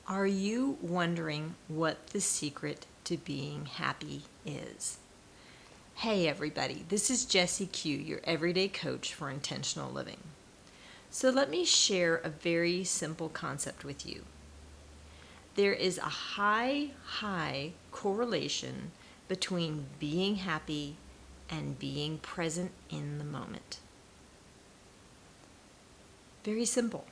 Are you wondering what the secret to being happy is? Hey everybody, this is Jessie Q, your everyday coach for intentional living. So let me share a very simple concept with you. There is a high correlation between being happy and being present in the moment. Very simple.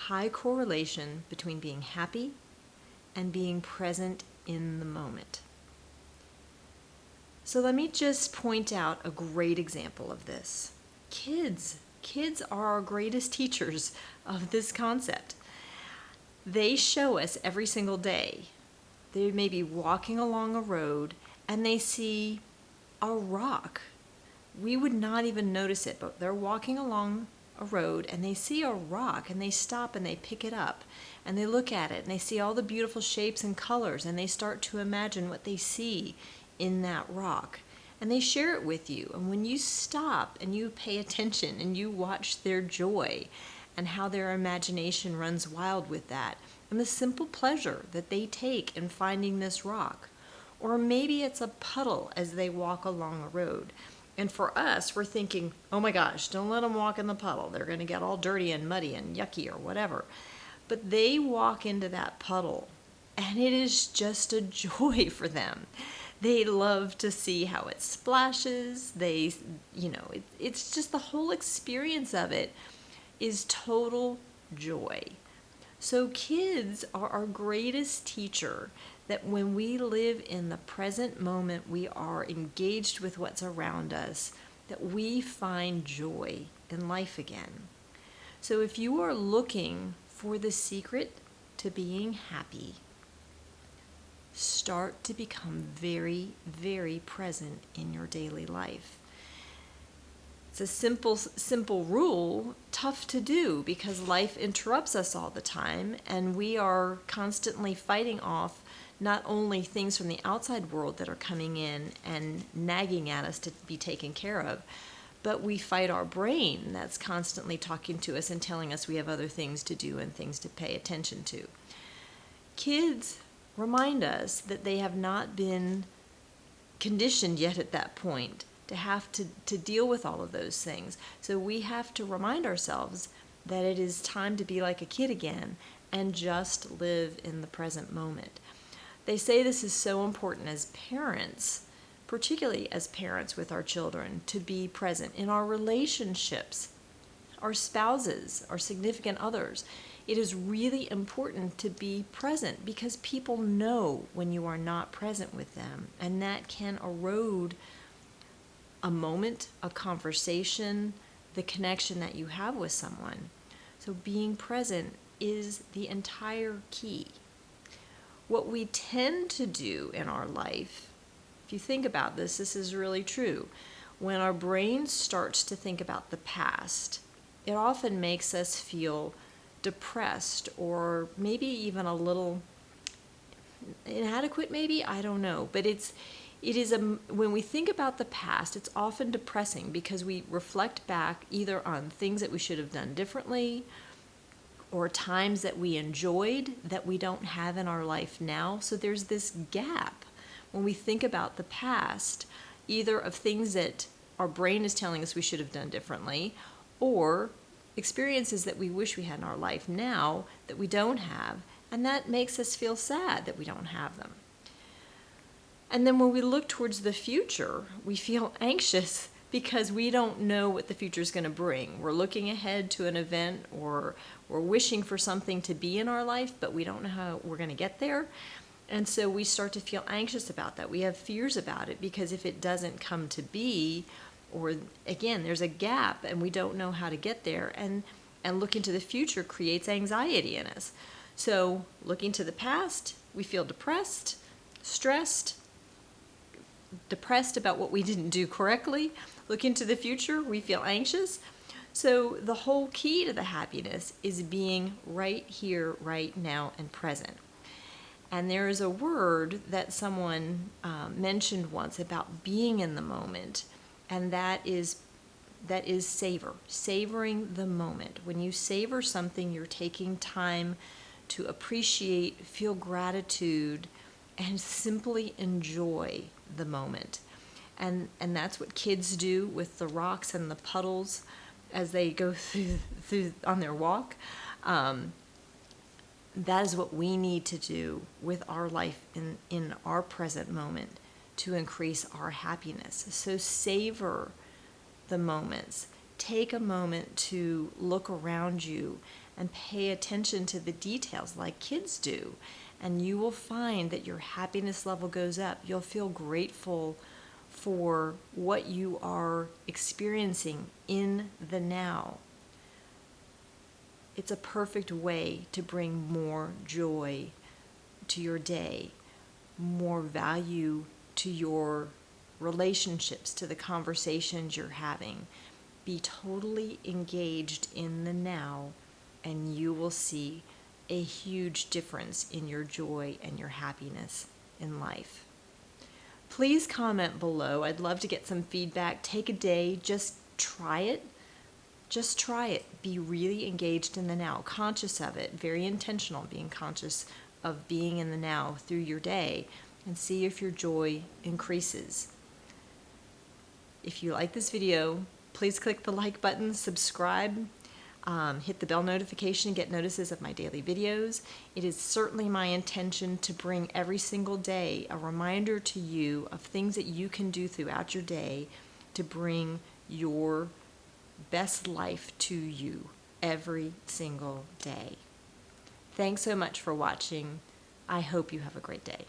High correlation between being happy and being present in the moment. So let me just point out a great example of this. Kids are our greatest teachers of this concept. They show us every single day. They may be walking along a road and they see a rock. We would not even notice it, but they're walking along a road and they see a rock and they stop and they pick it up and they look at it and they see all the beautiful shapes and colors and they start to imagine what they see in that rock and they share it with you. And when you stop and you pay attention and you watch their joy and how their imagination runs wild with that and the simple pleasure that they take in finding this rock, or maybe it's a puddle as they walk along a road. And for us, we're thinking, oh my gosh, don't let them walk in the puddle. They're going to get all dirty and muddy and yucky or whatever. But they walk into that puddle, and it is just a joy for them. They love to see how it splashes. It's just the whole experience of it is total joy. So kids are our greatest teacher, that when we live in the present moment, we are engaged with what's around us, that we find joy in life again. So if you are looking for the secret to being happy, start to become very present in your daily life. It's a simple rule, tough to do because life interrupts us all the time and we are constantly fighting off not only things from the outside world that are coming in and nagging at us to be taken care of, but we fight our brain that's constantly talking to us and telling us we have other things to do and things to pay attention to. Kids remind us that they have not been conditioned yet at that point to have to deal with all of those things. So we have to remind ourselves that it is time to be like a kid again and just live in the present moment. They say this is so important as parents, particularly as parents with our children, to be present in our relationships, our spouses, our significant others. It is really important to be present because people know when you are not present with them, and that can erode a moment, a conversation, the connection that you have with someone. So being present is the entire key. What we tend to do in our life, if you think about this, this is really true. When our brain starts to think about the past, it often makes us feel depressed or maybe even a little inadequate, maybe, I don't know. But when we think about the past, it's often depressing because we reflect back either on things that we should have done differently or times that we enjoyed that we don't have in our life now. So there's this gap when we think about the past, either of things that our brain is telling us we should have done differently, or experiences that we wish we had in our life now that we don't have, and that makes us feel sad that we don't have them. And then when we look towards the future, we feel anxious because we don't know what the future is going to bring. We're looking ahead to an event or we're wishing for something to be in our life, but we don't know how we're going to get there. And so we start to feel anxious about that. We have fears about it because if it doesn't come to be, or again, there's a gap and we don't know how to get there, and looking to the future creates anxiety in us. So looking to the past, we feel depressed, stressed, depressed about what we didn't do correctly. Looking to the future, we feel anxious. So the whole key to the happiness is being right here, right now, and present. And there is a word that someone mentioned once about being in the moment, and that is savor, savoring the moment. When you savor something, you're taking time to appreciate, feel gratitude, and simply enjoy the moment. And that's what kids do with the rocks and the puddles as they go through on their walk. That is what we need to do with our life in our present moment to increase our happiness. So savor the moments. Take a moment to look around you and pay attention to the details like kids do. And you will find that your happiness level goes up. You'll feel grateful for what you are experiencing in the now. It's a perfect way to bring more joy to your day, more value to your relationships, to the conversations you're having. Be totally engaged in the now, and you will see a huge difference in your joy and your happiness in life. Please comment below. I'd love to get some feedback. Take a day, just try it. Just try it. Be really engaged in the now, conscious of it, very intentional, being conscious of being in the now through your day, and see if your joy increases. If you like this video, please click the like button, subscribe, hit the bell notification and get notices of my daily videos. It is certainly my intention to bring every single day a reminder to you of things that you can do throughout your day to bring your best life to you every single day. Thanks so much for watching. I hope you have a great day.